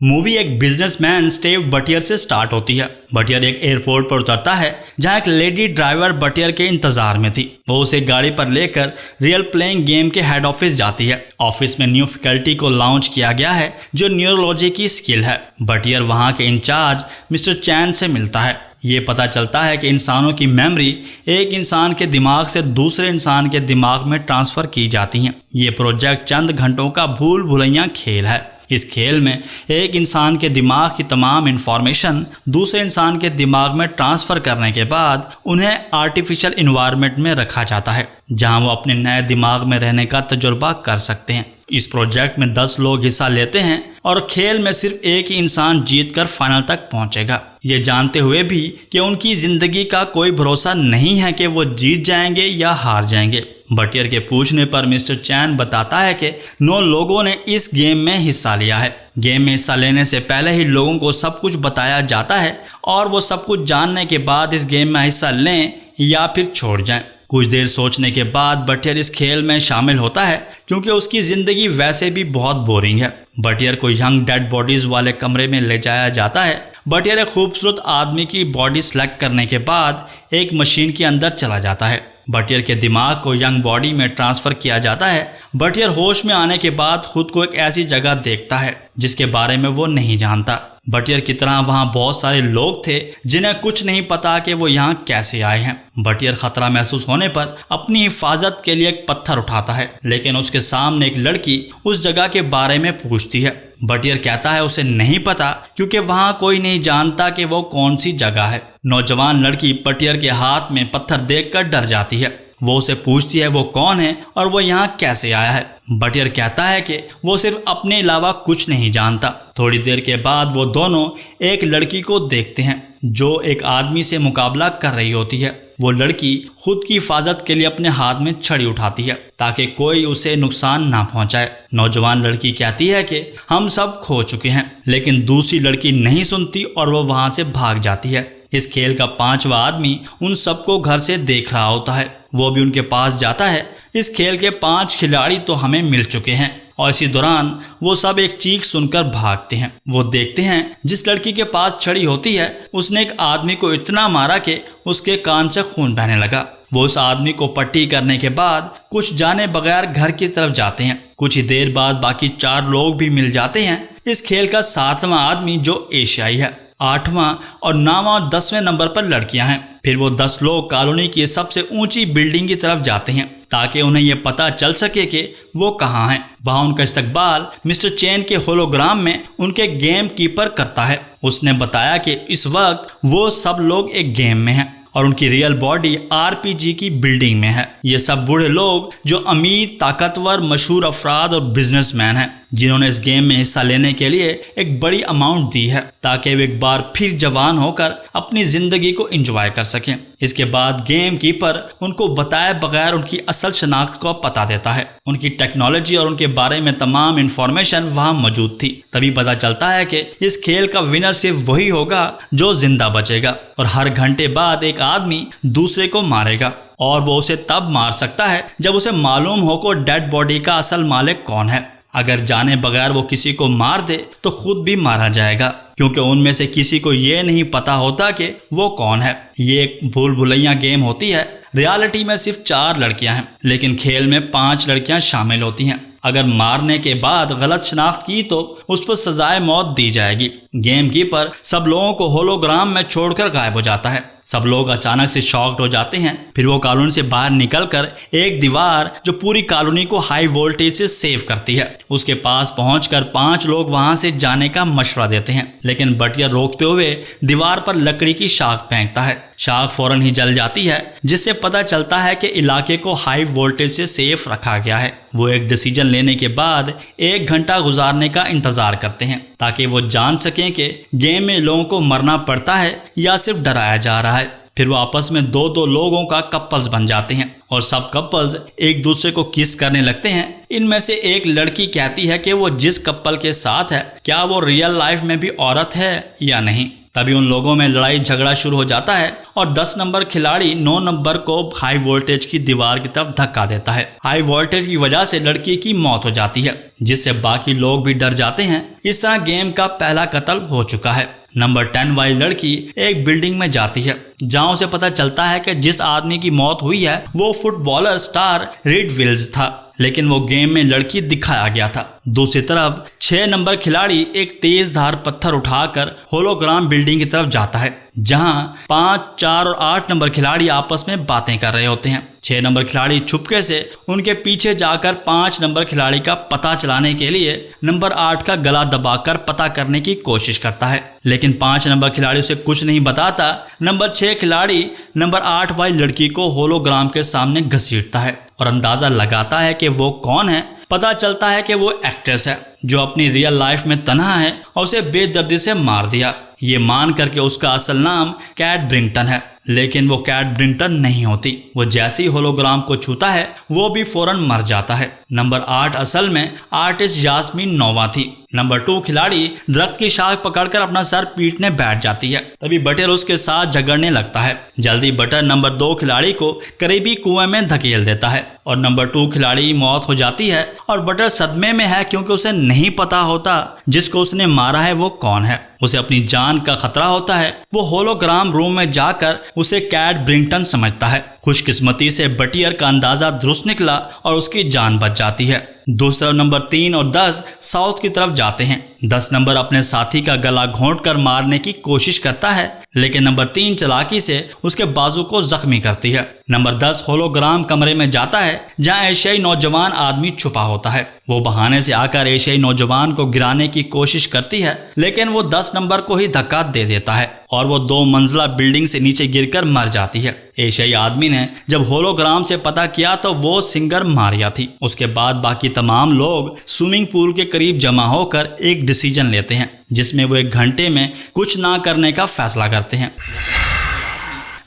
Movie एक businessman Steve बटियर से start होती है। बटियर एक एयरपोर्ट पर उतरता है जहां एक लेडी ड्राइवर बटियर के इंतजार में थी। वो उसे गाड़ी पर लेकर रियल प्लेइंग गेम के हेड ऑफिस जाती है। ऑफिस में न्यू फैकल्टी को लॉन्च किया गया है जो न्यूरोलॉजी की स्किल है। बटियर वहां के इंचार्ज मिस्टर चैन से मिलता है। ये पता चलता है कि इंसानों की मेमोरी एक इंसान के दिमाग से दूसरे इंसान के दिमाग में ट्रांसफ़र की जाती हैं। ये प्रोजेक्ट चंद घंटों का भूल भुलैया खेल है। इस खेल में एक इंसान के दिमाग की तमाम इंफॉर्मेशन दूसरे इंसान के दिमाग में ट्रांसफ़र करने के बाद उन्हें आर्टिफिशियल इन्वायरमेंट में रखा जाता है जहां वो अपने नए दिमाग में रहने का तजुर्बा कर सकते हैं। इस प्रोजेक्ट में 10 लोग हिस्सा लेते हैं और खेल में सिर्फ एक ही इंसान जीतकर फाइनल तक पहुंचेगा, ये जानते हुए भी कि उनकी ज़िंदगी का कोई भरोसा नहीं है कि वो जीत जाएंगे या हार जाएंगे। बटियर के पूछने पर मिस्टर चैन बताता है कि 9 लोगों ने इस गेम में हिस्सा लिया है। गेम में हिस्सा लेने से पहले ही लोगों को सब कुछ बताया जाता है और वो सब कुछ जानने के बाद इस गेम में हिस्सा लें या फिर छोड़ जाएं। कुछ देर सोचने के बाद बटियर इस खेल में शामिल होता है क्योंकि उसकी ज़िंदगी वैसे भी बहुत बोरिंग है। बटियर को यंग डेड बॉडीज़ वाले कमरे में ले जाया जाता है। बटियर एक खूबसूरत आदमी की बॉडी सेलेक्ट करने के बाद एक मशीन के अंदर चला जाता है। बटियर के दिमाग को यंग बॉडी में ट्रांसफ़र किया जाता है। बटियर होश में आने के बाद खुद को एक ऐसी जगह देखता है जिसके बारे में वो नहीं जानता। बटियर की तरह वहाँ बहुत सारे लोग थे जिन्हें कुछ नहीं पता कि वो यहाँ कैसे आए हैं। बटियर खतरा महसूस होने पर अपनी हिफाजत के लिए एक पत्थर उठाता है, लेकिन उसके सामने एक लड़की उस जगह के बारे में पूछती है। बटियर कहता है उसे नहीं पता क्योंकि वहाँ कोई नहीं जानता कि वो कौन सी जगह है। नौजवान लड़की बटियर के हाथ में पत्थर देखकर डर जाती है। वो उसे पूछती है वो कौन है और वो यहाँ कैसे आया है। बटियर कहता है कि वो सिर्फ अपने अलावा कुछ नहीं जानता। थोड़ी देर के बाद वो दोनों एक लड़की को देखते हैं जो एक आदमी से मुकाबला कर रही होती है। वो लड़की खुद की हिफाजत के लिए अपने हाथ में छड़ी उठाती है ताकि कोई उसे नुकसान ना पहुंचाए। नौजवान लड़की कहती है कि हम सब खो चुके हैं, लेकिन दूसरी लड़की नहीं सुनती और वो वहां से भाग जाती है। इस खेल का 5वां आदमी उन सबको घर से देख रहा होता है। वो भी उनके पास जाता है। इस खेल के 5 खिलाड़ी तो हमें मिल चुके हैं और इसी दौरान वो सब एक चीख सुनकर भागते हैं। वो देखते हैं जिस लड़की के पास छड़ी होती है उसने एक आदमी को इतना मारा कि उसके कान से खून बहने लगा। वो उस आदमी को पट्टी करने के बाद कुछ जाने बगैर घर की तरफ जाते हैं। कुछ ही देर बाद बाकी 4 लोग भी मिल जाते हैं। इस खेल का 7वां आदमी जो एशियाई है, 8वां और 9वां और 10वें नंबर पर लड़कियां हैं। फिर वो 10 लोग कॉलोनी की सबसे ऊंची बिल्डिंग की तरफ जाते हैं ताकि उन्हें यह पता चल सके कि वो कहाँ हैं। वहाँ उनका इस्तकबाल मिस्टर चैन के होलोग्राम में उनके गेम कीपर करता है। उसने बताया कि इस वक्त वो सब लोग एक गेम में हैं और उनकी रियल बॉडी RPG की बिल्डिंग में है। ये सब बूढ़े लोग जो अमीर, ताकतवर, मशहूर अफराद और बिजनेसमैन हैं जिन्होंने इस गेम में हिस्सा लेने के लिए एक बड़ी अमाउंट दी है ताकि वे एक बार फिर जवान होकर अपनी ज़िंदगी को एंजॉय कर सकें। इसके बाद गेम कीपर उनको बताए बगैर उनकी असल शनाख्त को पता देता है। उनकी टेक्नोलॉजी और उनके बारे में तमाम इंफॉर्मेशन वहाँ मौजूद थी। तभी पता चलता है कि इस खेल का विनर सिर्फ वही होगा जो जिंदा बचेगा और हर घंटे बाद एक आदमी दूसरे को मारेगा और वो उसे तब मार सकता है जब उसे मालूम हो कि डेड बॉडी का असल मालिक कौन है। अगर जाने बगैर वो किसी को मार दे तो खुद भी मारा जाएगा क्योंकि उनमें से किसी को ये नहीं पता होता कि वो कौन है। ये एक भूल भुलैया गेम होती है। रियलिटी में सिर्फ 4 लड़कियां हैं लेकिन खेल में 5 लड़कियां शामिल होती हैं। अगर मारने के बाद गलत शनाख्त की तो उस पर सजाए मौत दी जाएगी। गेम कीपर सब लोगों को होलोग्राम में छोड़कर गायब हो जाता है। सब लोग अचानक से शॉक्ड हो जाते हैं। फिर वो कॉलोनी से बाहर निकलकर एक दीवार जो पूरी कॉलोनी को हाई वोल्टेज से सेव करती है उसके पास पहुंचकर 5 लोग वहां से जाने का मशवरा देते हैं, लेकिन बटियर रोकते हुए दीवार पर लकड़ी की शाख फेंकता है। शाख फौरन ही जल जाती है जिससे पता चलता है कि इलाके को हाई वोल्टेज से सेफ रखा गया है। वो एक डिसीजन लेने के बाद 1 घंटा गुजारने का इंतजार करते हैं ताकि वो जान सकें कि गेम में लोगों को मरना पड़ता है या सिर्फ डराया जा रहा है। फिर वो आपस में 2-2 लोगों का कपल्स बन जाते हैं और सब कपल्स एक दूसरे को किस करने लगते हैं। इनमें से एक लड़की कहती है कि वो जिस कपल के साथ है क्या वो रियल लाइफ में भी औरत है या नहीं। तभी उन लोगों में लड़ाई झगड़ा शुरू हो जाता है और 10 नंबर खिलाड़ी 9 नंबर को हाई वोल्टेज की दीवार की तरफ धक्का देता है। हाई वोल्टेज की वजह से लड़की की मौत हो जाती है, जिससे बाकी लोग भी डर जाते हैं। इस तरह गेम का पहला कत्ल हो चुका है। नंबर 10 वाली लड़की एक बिल्डिंग में जाती है, जहां उसे पता चलता है कि जिस आदमी की मौत हुई है वो फुटबॉलर स्टार रीड विल्स था, लेकिन वो गेम में लड़की दिखाया गया था। दूसरी तरफ 6 नंबर खिलाड़ी एक तेज धार पत्थर उठाकर होलोग्राम बिल्डिंग की तरफ जाता है, जहां 5, 4 और 8 नंबर खिलाड़ी आपस में बातें कर रहे होते हैं। 6 नंबर खिलाड़ी चुपके से उनके पीछे जाकर 5 नंबर खिलाड़ी का पता चलाने के लिए नंबर 8 का गला दबाकर पता करने की कोशिश करता है, लेकिन 5 नंबर खिलाड़ी उसे कुछ नहीं बताता। नंबर 6 खिलाड़ी नंबर 8 वाली लड़की को होलोग्राम के सामने घसीटता है और अंदाजा लगाता है कि वो कौन है। पता चलता है कि वो एक्ट्रेस है जो अपनी रियल लाइफ में तन्हा है और उसे बेदर्दी से मार दिया। ये मान करके उसका असल नाम कैट ब्रिंगटन है, लेकिन वो कैट ब्रिंगटन नहीं होती। वो जैसे ही होलोग्राम को छूता है वो भी फौरन मर जाता है। नंबर 8 असल में आर्टिस्ट यास्मीन नोवा थी। नंबर 2 खिलाड़ी दरख्त की शाख पकड़कर अपना सर पीटने बैठ जाती है, तभी बटर उसके साथ झगड़ने लगता है। जल्दी बटर नंबर 2 खिलाड़ी को करीबी कुएं में धकेल देता है और नंबर 2 खिलाड़ी की मौत हो जाती है और बटर सदमे में है, क्योंकि उसे नहीं पता होता जिसको उसने मारा है वो कौन है। उसे अपनी जान का खतरा होता है। वो होलोग्राम रूम में जाकर उसे कैट ब्रिंगटन समझता है। खुशकिस्मती से बटियर का अंदाजा दुरुस्त निकला और उसकी जान बच जाती है। दूसरा नंबर 3 और 10 साउथ की तरफ जाते हैं। 10 नंबर अपने साथी का गला घोंटकर मारने की कोशिश करता है, लेकिन नंबर 3 चालाकी से उसके बाजू को जख्मी करती है। नंबर 10 होलोग्राम कमरे में जाता है जहां एशियाई नौजवान आदमी छुपा होता है। वो बहाने से आकर एशियाई नौजवान को गिराने की कोशिश करती है, लेकिन वो 10 नंबर को ही धक्का दे देता है और वो 2 मंजिला बिल्डिंग से नीचे गिरकर मर जाती है। एशियाई आदमी ने जब होलोग्राम से पता किया तो वो सिंगर मारिया थी। उसके बाद बाकी तमाम लोग स्विमिंग पूल के करीब जमा होकर एक डिसीजन लेते हैं, जिसमें वो 1 घंटे में कुछ ना करने का फैसला करते हैं।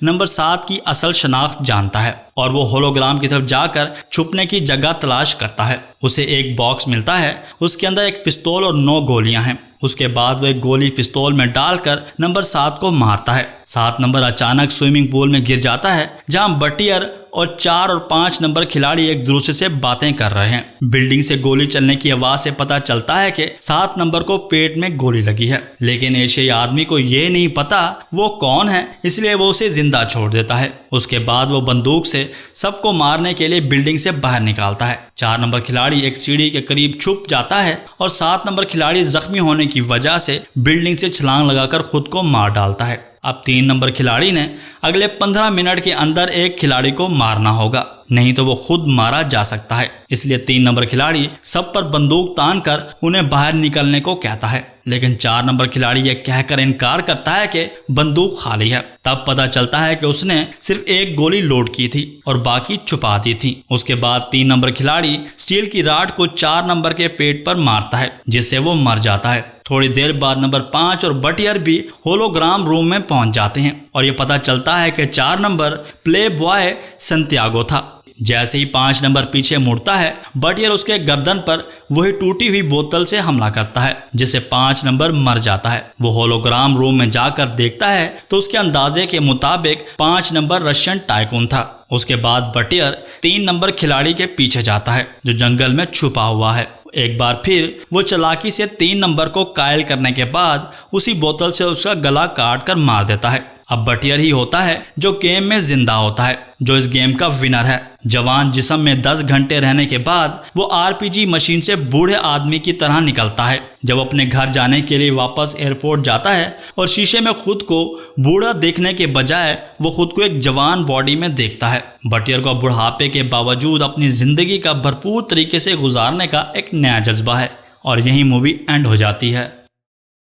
नंबर 7 की असल शनाख्त जानता है और वो होलोग्राम की तरफ जाकर छुपने की जगह तलाश करता है। उसे एक बॉक्स मिलता है, उसके अंदर एक पिस्तौल और 9 गोलियां हैं। उसके बाद वो एक गोली पिस्तौल में डालकर नंबर 7 को मारता है। 7 नंबर अचानक स्विमिंग पूल में गिर जाता है, जहां बटियर और 4 और 5 नंबर खिलाड़ी एक दूसरे से बातें कर रहे हैं। बिल्डिंग से गोली चलने की आवाज से पता चलता है कि 7 नंबर को पेट में गोली लगी है, लेकिन एशियाई आदमी को ये नहीं पता वो कौन है, इसलिए वो उसे जिंदा छोड़ देता है। उसके बाद वो बंदूक से सबको मारने के लिए बिल्डिंग से बाहर निकालता है। 4 नंबर खिलाड़ी एक सीढ़ी के करीब छुप जाता है और 7 नंबर खिलाड़ी जख्मी होने की वजह से बिल्डिंग से छलांग लगाकर खुद को मार डालता है। अब 3 नंबर खिलाड़ी ने अगले 15 मिनट के अंदर एक खिलाड़ी को मारना होगा, नहीं तो वो खुद मारा जा सकता है। इसलिए 3 नंबर खिलाड़ी सब पर बंदूक तान कर उन्हें बाहर निकलने को कहता है, लेकिन 4 नंबर खिलाड़ी ये कहकर इनकार करता है कि बंदूक खाली है। तब पता चलता है कि उसने सिर्फ एक गोली लोड की थी और बाकी छुपा दी थी। उसके बाद 3 नंबर खिलाड़ी स्टील की राड को 4 नंबर के पेट पर मारता है, जिससे वो मर जाता है। थोड़ी देर बाद नंबर 5 और बटियर भी होलोग्राम रूम में पहुंच जाते हैं और ये पता चलता है कि 4 नंबर प्ले बॉय संतियागो था। जैसे ही 5 नंबर पीछे मुड़ता है, बटियर उसके गर्दन पर वही टूटी हुई बोतल से हमला करता है, जिससे 5 नंबर मर जाता है। वो होलोग्राम रूम में जाकर देखता है तो उसके अंदाजे के मुताबिक 5 नंबर रशियन टाइकून था। उसके बाद बटियर 3 नंबर खिलाड़ी के पीछे जाता है जो जंगल में छुपा हुआ है। एक बार फिर वो चालाकी से 3 नंबर को कायल करने के बाद उसी बोतल से उसका गला काट कर मार देता है। अब बटियर ही होता है जो गेम में जिंदा होता है, जो इस गेम का विनर है। जवान जिस्म में 10 घंटे रहने के बाद वो आरपीजी मशीन से बूढ़े आदमी की तरह निकलता है। जब अपने घर जाने के लिए वापस एयरपोर्ट जाता है और शीशे में खुद को बूढ़ा देखने के बजाय वो खुद को एक जवान बॉडी में देखता है। बटियर को बुढ़ापे के बावजूद अपनी जिंदगी का भरपूर तरीके से गुजारने का एक नया जज्बा है और यही मूवी एंड हो जाती है।